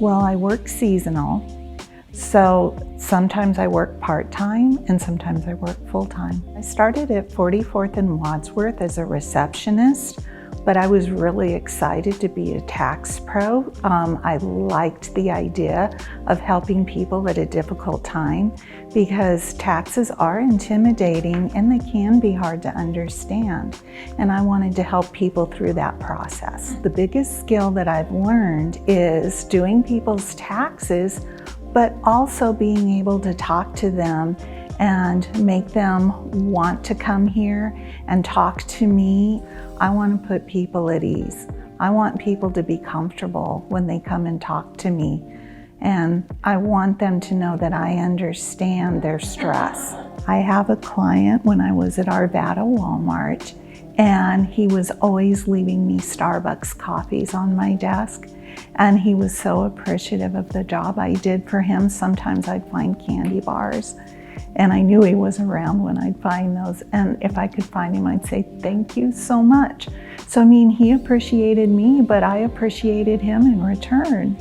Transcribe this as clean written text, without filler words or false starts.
Well, I work seasonal, so sometimes I work part-time and sometimes I work full-time. I started at 44th and Wadsworth as a receptionist, but I was really excited to be a tax pro. I liked the idea of helping people at a difficult time because taxes are intimidating and they can be hard to understand. And I wanted to help people through that process. The biggest skill that I've learned is doing people's taxes, but also being able to talk to them and make them want to come here and talk to me. I want to put people at ease. I want people to be comfortable when they come and talk to me. And I want them to know that I understand their stress. I have a client when I was at Arvada Walmart, and he was always leaving me Starbucks coffees on my desk. And he was so appreciative of the job I did for him. Sometimes I'd find candy bars, and I knew he was around when I'd find those. And if I could find him, I'd say, thank you so much. So, I mean, he appreciated me, but I appreciated him in return.